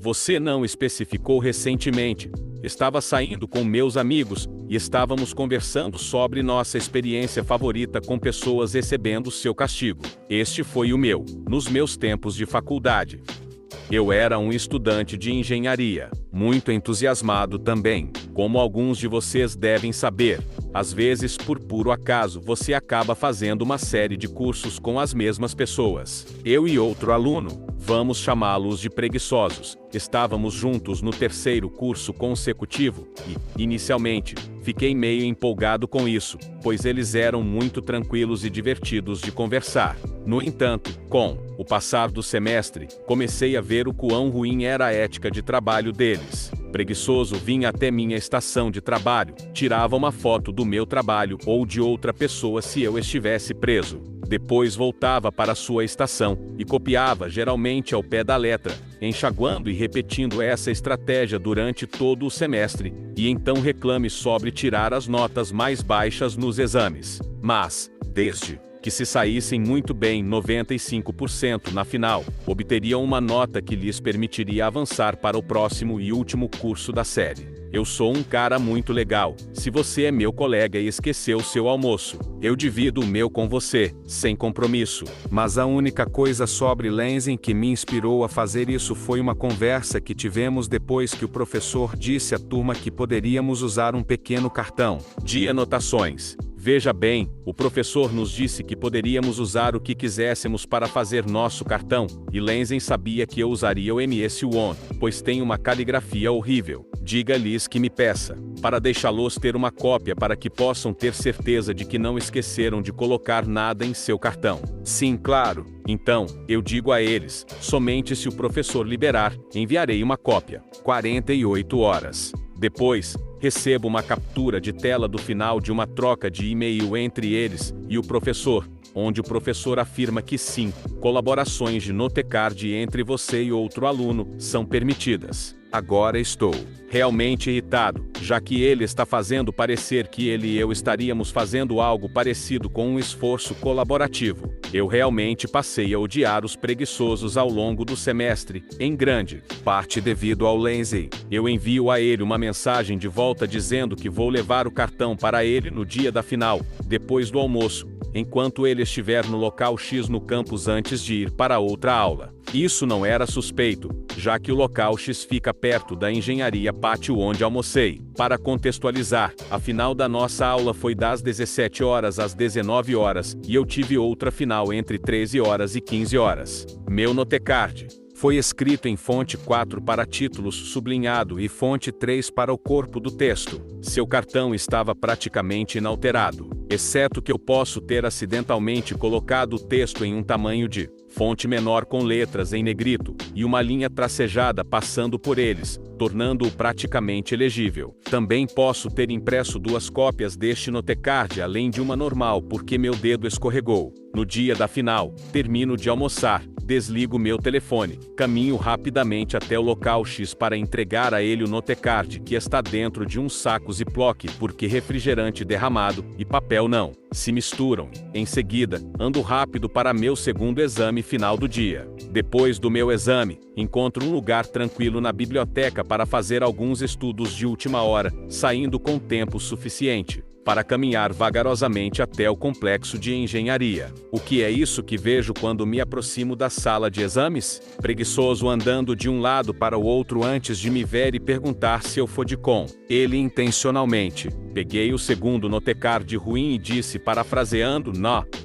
Você não especificou recentemente. Estava saindo com meus amigos e estávamos conversando sobre nossa experiência favorita com pessoas recebendo seu castigo. Este foi o meu, nos meus tempos de faculdade. Eu era um estudante de engenharia, muito entusiasmado também. Como alguns de vocês devem saber, às vezes por puro acaso você acaba fazendo uma série de cursos com as mesmas pessoas. Eu e outro aluno, vamos chamá-los de preguiçosos, estávamos juntos no terceiro curso consecutivo e, inicialmente, fiquei meio empolgado com isso, pois eles eram muito tranquilos e divertidos de conversar. No entanto, com o passar do semestre, comecei a ver o quão ruim era a ética de trabalho deles. Preguiçoso vinha até minha estação de trabalho, tirava uma foto do meu trabalho ou de outra pessoa se eu estivesse preso. Depois voltava para sua estação e copiava geralmente ao pé da letra, enxaguando e repetindo essa estratégia durante todo o semestre, e então reclame sobre tirar as notas mais baixas nos exames. Mas, desde que se saíssem muito bem 95% na final, obteriam uma nota que lhes permitiria avançar para o próximo e último curso da série. Eu sou um cara muito legal. Se você é meu colega e esqueceu seu almoço, eu divido o meu com você, sem compromisso. Mas a única coisa sobre Lansing que me inspirou a fazer isso foi uma conversa que tivemos depois que o professor disse à turma que poderíamos usar um pequeno cartão de anotações. Veja bem, o professor nos disse que poderíamos usar o que quiséssemos para fazer nosso cartão, e Lansing sabia que eu usaria o MS-1, pois tem uma caligrafia horrível. Diga-lhes que me peça, para deixá-los ter uma cópia para que possam ter certeza de que não esqueceram de colocar nada em seu cartão. Sim, claro. Então, eu digo a eles, somente se o professor liberar, enviarei uma cópia. 48 horas. Depois, recebo uma captura de tela do final de uma troca de e-mail entre eles e o professor, onde o professor afirma que sim, colaborações de notecard entre você e outro aluno são permitidas. Agora estou realmente irritado, já que ele está fazendo parecer que ele e eu estaríamos fazendo algo parecido com um esforço colaborativo. Eu realmente passei a odiar os preguiçosos ao longo do semestre, em grande parte devido ao Lansing. Eu envio a ele uma mensagem de volta dizendo que vou levar o cartão para ele no dia da final, depois do almoço, enquanto ele estiver no local X no campus antes de ir para outra aula. Isso não era suspeito, já que o local X fica perto da engenharia pátio onde almocei. Para contextualizar, a final da nossa aula foi das 17 horas às 19 horas, e eu tive outra final entre 13 horas e 15 horas. Meu notecard foi escrito em fonte 4 para títulos sublinhado e fonte 3 para o corpo do texto. Seu cartão estava praticamente inalterado, exceto que eu posso ter acidentalmente colocado o texto em um tamanho de fonte menor com letras em negrito, e uma linha tracejada passando por eles, tornando-o praticamente ilegível. Também posso ter impresso 2 cópias deste notecard além de uma normal porque meu dedo escorregou. No dia da final, termino de almoçar, desligo meu telefone, caminho rapidamente até o local X para entregar a ele o notecard que está dentro de um saco Ziploc porque refrigerante derramado e papel não se misturam. Em seguida, ando rápido para meu segundo exame final do dia. Depois do meu exame, encontro um lugar tranquilo na biblioteca para fazer alguns estudos de última hora, saindo com tempo suficiente para caminhar vagarosamente até o complexo de engenharia. O que é isso que vejo quando me aproximo da sala de exames? Preguiçoso andando de um lado para o outro antes de me ver e perguntar se eu fodi com ele intencionalmente. Peguei o segundo notecard ruim e disse parafraseando,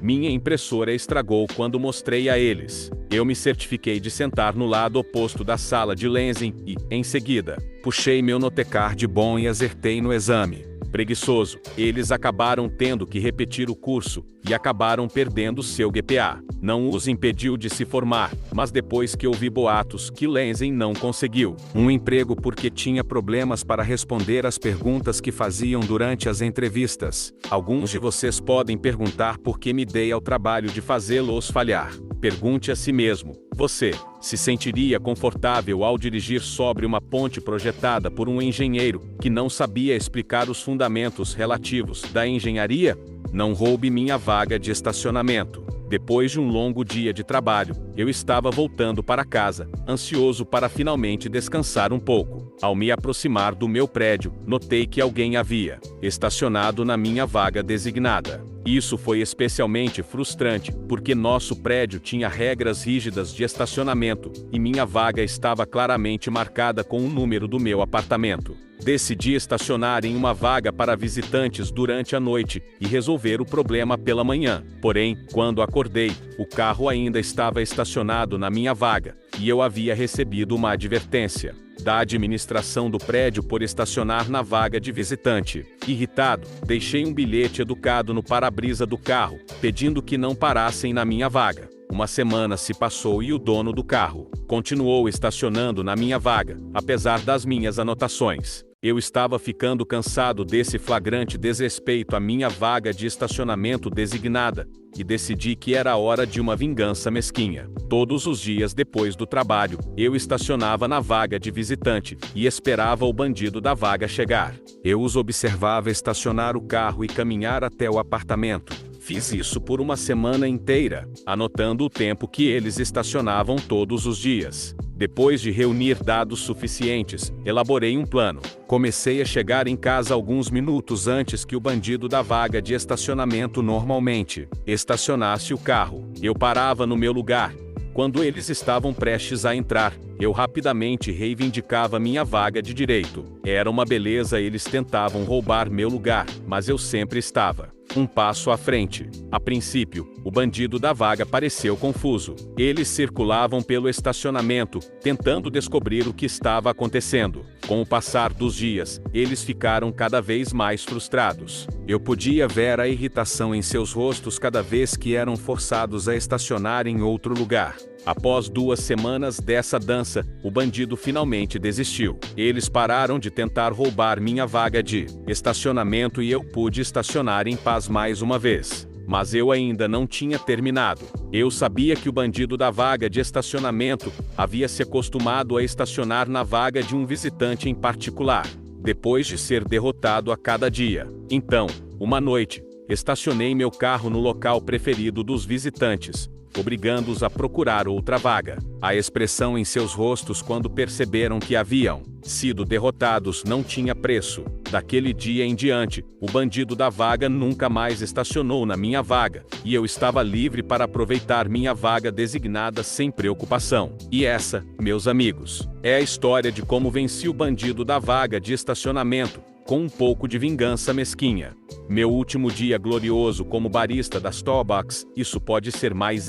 minha impressora estragou quando mostrei a eles. Eu me certifiquei de sentar no lado oposto da sala de Lansing e, em seguida, puxei meu notecard bom e acertei no exame. Preguiçoso, eles acabaram tendo que repetir o curso e acabaram perdendo seu GPA. Não os impediu de se formar, mas depois que ouvi boatos que Lansing não conseguiu um emprego porque tinha problemas para responder às perguntas que faziam durante as entrevistas. Alguns de vocês podem perguntar por que me dei ao trabalho de fazê-los falhar. Pergunte a si mesmo, você se sentiria confortável ao dirigir sobre uma ponte projetada por um engenheiro que não sabia explicar os fundamentos relativos da engenharia? Não roube minha vaga de estacionamento. Depois de um longo dia de trabalho, eu estava voltando para casa, ansioso para finalmente descansar um pouco. Ao me aproximar do meu prédio, notei que alguém havia estacionado na minha vaga designada. Isso foi especialmente frustrante, porque nosso prédio tinha regras rígidas de estacionamento, e minha vaga estava claramente marcada com o número do meu apartamento. Decidi estacionar em uma vaga para visitantes durante a noite e resolver o problema pela manhã. Porém, quando acordei, o carro ainda estava estacionado na minha vaga, e eu havia recebido uma advertência da administração do prédio por estacionar na vaga de visitante. Irritado, deixei um bilhete educado no para-brisa do carro, pedindo que não parassem na minha vaga. Uma semana se passou e o dono do carro continuou estacionando na minha vaga, apesar das minhas anotações. Eu estava ficando cansado desse flagrante desrespeito à minha vaga de estacionamento designada, e decidi que era hora de uma vingança mesquinha. Todos os dias depois do trabalho, eu estacionava na vaga de visitante e esperava o bandido da vaga chegar. Eu os observava estacionar o carro e caminhar até o apartamento. Fiz isso por uma semana inteira, anotando o tempo que eles estacionavam todos os dias. Depois de reunir dados suficientes, elaborei um plano. Comecei a chegar em casa alguns minutos antes que o bandido da vaga de estacionamento normalmente estacionasse o carro. Eu parava no meu lugar. Quando eles estavam prestes a entrar, eu rapidamente reivindicava minha vaga de direito. Era uma beleza, eles tentavam roubar meu lugar, mas eu sempre estava um passo à frente. A princípio, o bandido da vaga pareceu confuso. Eles circulavam pelo estacionamento, tentando descobrir o que estava acontecendo. Com o passar dos dias, eles ficaram cada vez mais frustrados. Eu podia ver a irritação em seus rostos cada vez que eram forçados a estacionar em outro lugar. Após 2 semanas dessa dança, o bandido finalmente desistiu. Eles pararam de tentar roubar minha vaga de estacionamento e eu pude estacionar em paz mais uma vez. Mas eu ainda não tinha terminado. Eu sabia que o bandido da vaga de estacionamento havia se acostumado a estacionar na vaga de um visitante em particular, depois de ser derrotado a cada dia. Então, uma noite, estacionei meu carro no local preferido dos visitantes, obrigando-os a procurar outra vaga. A expressão em seus rostos quando perceberam que haviam sido derrotados não tinha preço. Daquele dia em diante, o bandido da vaga nunca mais estacionou na minha vaga, e eu estava livre para aproveitar minha vaga designada sem preocupação. E essa, meus amigos, é a história de como venci o bandido da vaga de estacionamento, com um pouco de vingança mesquinha. Meu último dia glorioso como barista da Starbucks, isso pode ser mais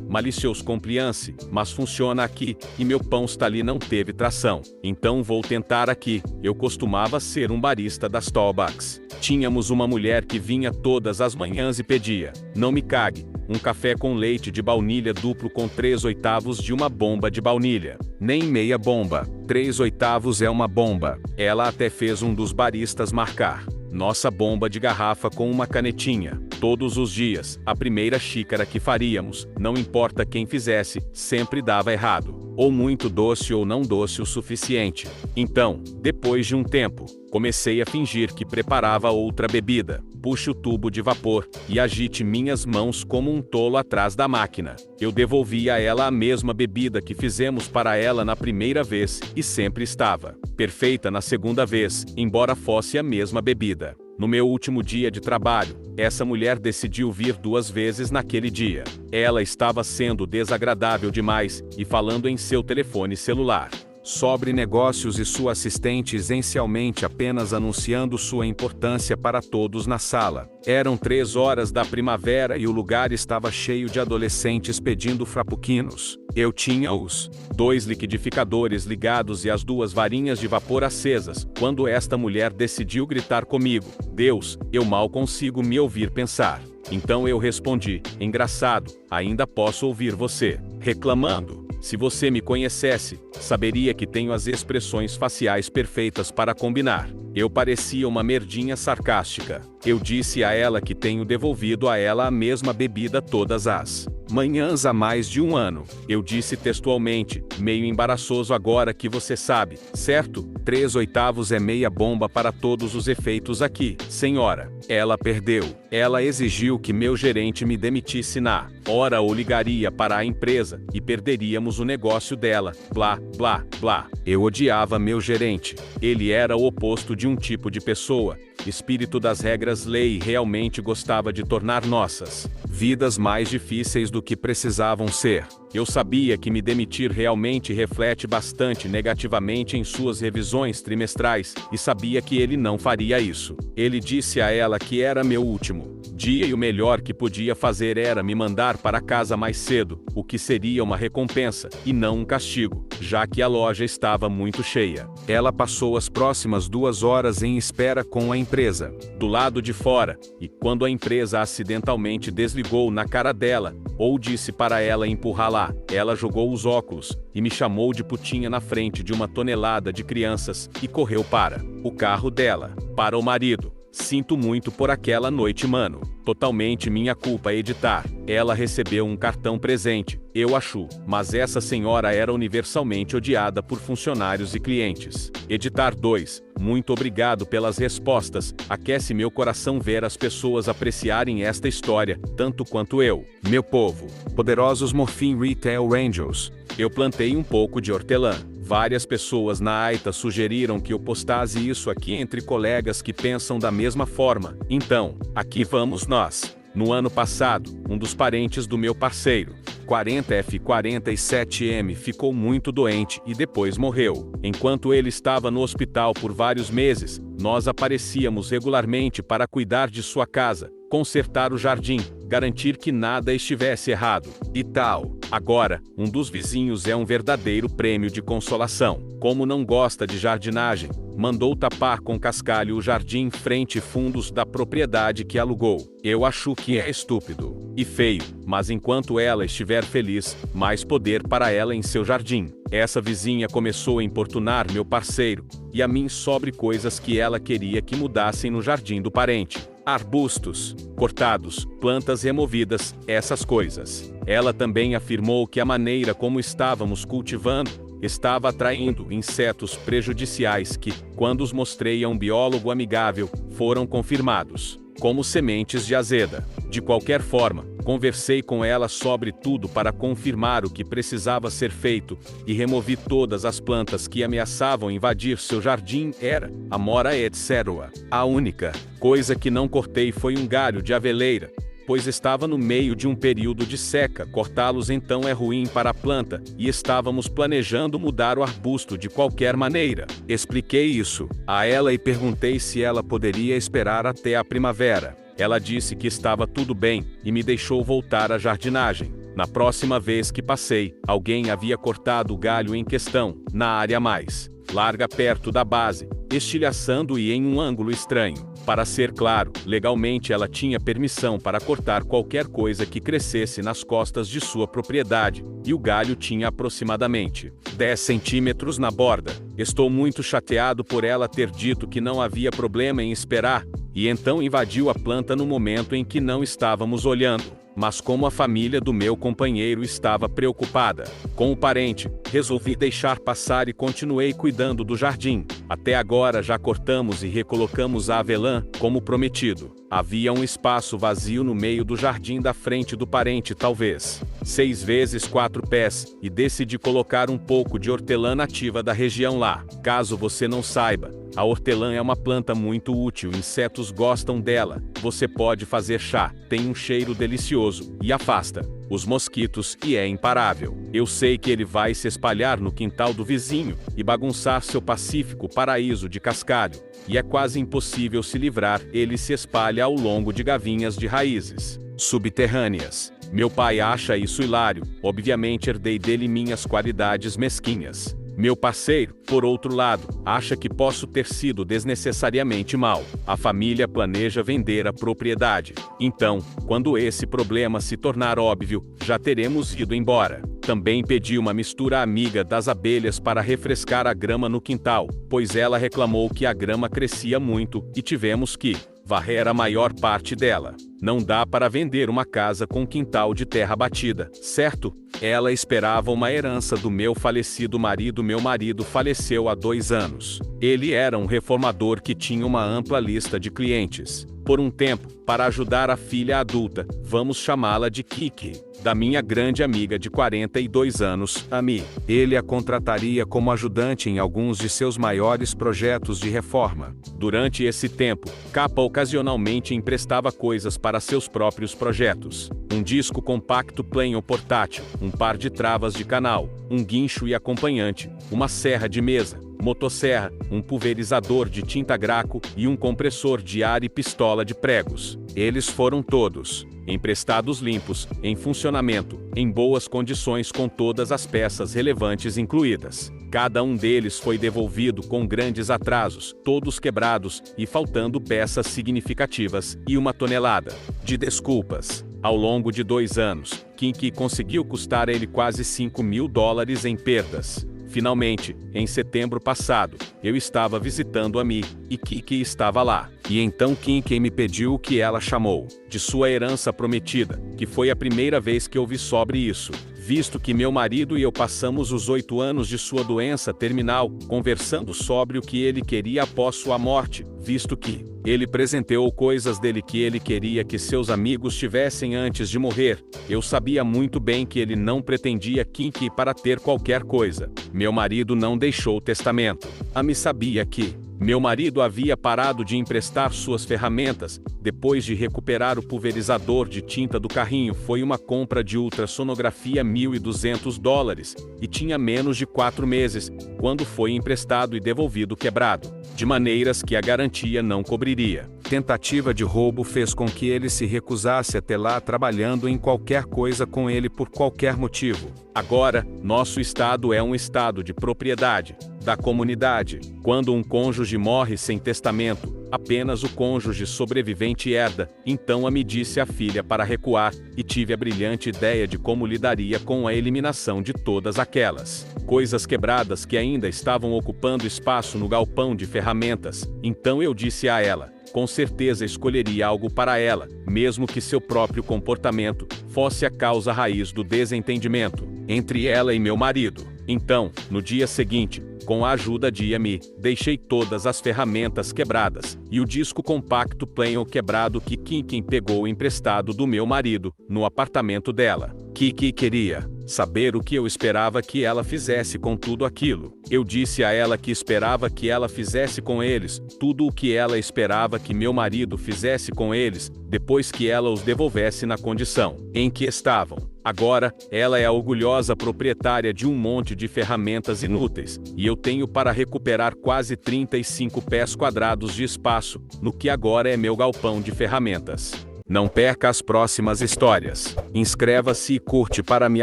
malicious compliance, mas funciona aqui, e meu pão ali não teve tração. Então vou tentar aqui. Eu costumava ser um barista da Starbucks. Tínhamos uma mulher que vinha todas as manhãs e pedia, não me cague, um café com leite de baunilha duplo com 3/8 de uma bomba de baunilha. Nem meia bomba, 3/8 é uma bomba. Ela até fez um dos baristas marcar nossa bomba de garrafa com uma canetinha. Todos os dias, a primeira xícara que faríamos, não importa quem fizesse, sempre dava errado. Ou muito doce ou não doce o suficiente. Então, depois de um tempo, comecei a fingir que preparava outra bebida. Puxe o tubo de vapor e agite minhas mãos como um tolo atrás da máquina. Eu devolvia a ela a mesma bebida que fizemos para ela na primeira vez, e sempre estava perfeita na segunda vez, embora fosse a mesma bebida. No meu último dia de trabalho, essa mulher decidiu vir 2 vezes naquele dia. Ela estava sendo desagradável demais e falando em seu telefone celular sobre negócios e sua assistente essencialmente apenas anunciando sua importância para todos na sala. Eram 3 horas da primavera e o lugar estava cheio de adolescentes pedindo frappuccinos. Eu tinha os 2 liquidificadores ligados e as 2 varinhas de vapor acesas, quando esta mulher decidiu gritar comigo. Deus, eu mal consigo me ouvir pensar. Então eu respondi, engraçado, ainda posso ouvir você reclamando. Se você me conhecesse, saberia que tenho as expressões faciais perfeitas para combinar. Eu parecia uma merdinha sarcástica. Eu disse a ela que tenho devolvido a ela a mesma bebida todas as manhãs há mais de 1 ano. Eu disse textualmente, meio embaraçoso agora que você sabe, certo? 3/8 é meia bomba para todos os efeitos aqui, senhora. Ela perdeu. Ela exigiu que meu gerente me demitisse na hora ou ligaria para a empresa e perderíamos o negócio dela, blá, blá, blá. Eu odiava meu gerente. Ele era o oposto de um tipo de pessoa. Espírito das regras lei realmente gostava de tornar nossas vidas mais difíceis do que precisavam ser. Eu sabia que me demitir realmente reflete bastante negativamente em suas revisões trimestrais, e sabia que ele não faria isso. Ele disse a ela que era meu último dia e o melhor que podia fazer era me mandar para casa mais cedo, o que seria uma recompensa, e não um castigo, já que a loja estava muito cheia. Ela passou as próximas 2 horas em espera com a empresa, do lado de fora, e quando a empresa acidentalmente desligou na cara dela, ou disse para ela empurrá-la, ela jogou os óculos, e me chamou de putinha na frente de uma tonelada de crianças, e correu para o carro dela, para o marido. Sinto muito por aquela noite, mano. Totalmente minha culpa editar. Ela recebeu um cartão presente, eu acho, mas essa senhora era universalmente odiada por funcionários e clientes. Editar 2. Muito obrigado pelas respostas. Aquece meu coração ver as pessoas apreciarem esta história, tanto quanto eu. Meu povo. Poderosos Morphin Retail Angels. Eu plantei um pouco de hortelã. Várias pessoas na AITA sugeriram que eu postasse isso aqui entre colegas que pensam da mesma forma. Então, aqui vamos nós. No ano passado, um dos parentes do meu parceiro, 40F47M, ficou muito doente e depois morreu. Enquanto ele estava no hospital por vários meses, nós aparecíamos regularmente para cuidar de sua casa, consertar o jardim, garantir que nada estivesse errado, e tal. Agora, um dos vizinhos é um verdadeiro prêmio de consolação. Como não gosta de jardinagem, mandou tapar com cascalho o jardim frente e fundos da propriedade que alugou. Eu acho que é estúpido e feio, mas enquanto ela estiver feliz, mais poder para ela em seu jardim. Essa vizinha começou a importunar meu parceiro e a mim sobre coisas que ela queria que mudassem no jardim do parente. Arbustos cortados, plantas removidas, essas coisas. Ela também afirmou que a maneira como estávamos cultivando estava atraindo insetos prejudiciais que, quando os mostrei a um biólogo amigável, foram confirmados como sementes de azeda. De qualquer forma, conversei com ela sobre tudo para confirmar o que precisava ser feito e removi todas as plantas que ameaçavam invadir seu jardim, era amora etc. A única coisa que não cortei foi um galho de aveleira, pois estava no meio de um período de seca. Cortá-los então é ruim para a planta, e estávamos planejando mudar o arbusto de qualquer maneira. Expliquei isso a ela e perguntei se ela poderia esperar até a primavera. Ela disse que estava tudo bem, e me deixou voltar à jardinagem. Na próxima vez que passei, alguém havia cortado o galho em questão, na área mais larga perto da base, estilhaçando e em um ângulo estranho. Para ser claro, legalmente ela tinha permissão para cortar qualquer coisa que crescesse nas costas de sua propriedade, e o galho tinha aproximadamente 10 centímetros na borda. Estou muito chateado por ela ter dito que não havia problema em esperar, e então invadiu a planta no momento em que não estávamos olhando. Mas como a família do meu companheiro estava preocupada com o parente, resolvi deixar passar e continuei cuidando do jardim. Até agora já cortamos e recolocamos a avelã, como prometido. Havia um espaço vazio no meio do jardim da frente do parente, talvez 6 vezes 4 pés, e decidi colocar um pouco de hortelã nativa da região lá. Caso você não saiba, a hortelã é uma planta muito útil, insetos gostam dela. Você pode fazer chá, tem um cheiro delicioso, e afasta os mosquitos e é imparável. Eu sei que ele vai se espalhar no quintal do vizinho e bagunçar seu pacífico paraíso de cascalho, e é quase impossível se livrar, ele se espalha ao longo de gavinhas de raízes subterrâneas. Meu pai acha isso hilário, obviamente herdei dele minhas qualidades mesquinhas. Meu parceiro, por outro lado, acha que posso ter sido desnecessariamente mal. A família planeja vender a propriedade. Então, quando esse problema se tornar óbvio, já teremos ido embora. Também pedi uma mistura amiga das abelhas para refrescar a grama no quintal, pois ela reclamou que a grama crescia muito e tivemos que varrer a maior parte dela. Não dá para vender uma casa com quintal de terra batida, certo? Ela esperava uma herança do meu falecido marido. Meu marido faleceu há 2 anos. Ele era um reformador que tinha uma ampla lista de clientes. Por um tempo, para ajudar a filha adulta, vamos chamá-la de Kiki, da minha grande amiga de 42 anos, Amy, ele a contrataria como ajudante em alguns de seus maiores projetos de reforma. Durante esse tempo, Kappa ocasionalmente emprestava coisas para seus próprios projetos. Um disco compacto plano portátil, um par de travas de canal, um guincho e acompanhante, uma serra de mesa, motosserra, um pulverizador de tinta Graco e um compressor de ar e pistola de pregos. Eles foram todos emprestados limpos, em funcionamento, em boas condições com todas as peças relevantes incluídas. Cada um deles foi devolvido com grandes atrasos, todos quebrados e faltando peças significativas, e 1 tonelada de desculpas. Ao longo de 2 anos, Kiki conseguiu custar a ele quase $5.000 em perdas. Finalmente, em setembro passado, eu estava visitando Amy, e Kiki estava lá. E então Kiki me pediu o que ela chamou de sua herança prometida, que foi a primeira vez que ouvi sobre isso, visto que meu marido e eu passamos os 8 anos de sua doença terminal, conversando sobre o que ele queria após sua morte, visto que ele presenteou coisas dele que ele queria que seus amigos tivessem antes de morrer. Eu sabia muito bem que ele não pretendia Kiki para ter qualquer coisa. Meu marido não deixou testamento. Amy sabia que meu marido havia parado de emprestar suas ferramentas, depois de recuperar o pulverizador de tinta do carrinho. Foi uma compra de ultrassonografia $1.200, e tinha menos de 4 meses, quando foi emprestado e devolvido quebrado, de maneiras que a garantia não cobriria. Tentativa de roubo fez com que ele se recusasse a ter lá trabalhando em qualquer coisa com ele por qualquer motivo. Agora, nosso estado é um estado de propriedade da comunidade. Quando um cônjuge morre sem testamento, apenas o cônjuge sobrevivente herda. Então Amy disse à filha para recuar, e tive a brilhante ideia de como lidaria com a eliminação de todas aquelas coisas quebradas que ainda estavam ocupando espaço no galpão de ferramentas. Então eu disse a ela, com certeza escolheria algo para ela, mesmo que seu próprio comportamento fosse a causa raiz do desentendimento entre ela e meu marido. Então, no dia seguinte, com a ajuda de Amy, deixei todas as ferramentas quebradas, e o disco compacto plano quebrado que Kiki pegou emprestado do meu marido, no apartamento dela. Kiki queria saber o que eu esperava que ela fizesse com tudo aquilo. Eu disse a ela que esperava que ela fizesse com eles tudo o que ela esperava que meu marido fizesse com eles, depois que ela os devolvesse na condição em que estavam. Agora, ela é a orgulhosa proprietária de um monte de ferramentas inúteis, e eu tenho para recuperar quase 35 pés quadrados de espaço, no que agora é meu galpão de ferramentas. Não perca as próximas histórias. Inscreva-se e curte para me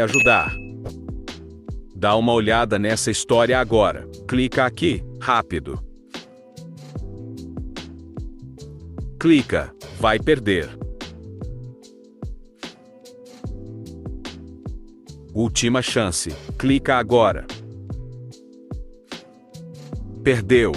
ajudar. Dá uma olhada nessa história agora. Clica aqui, rápido. Clica, vai perder. Última chance. Clica agora. Perdeu.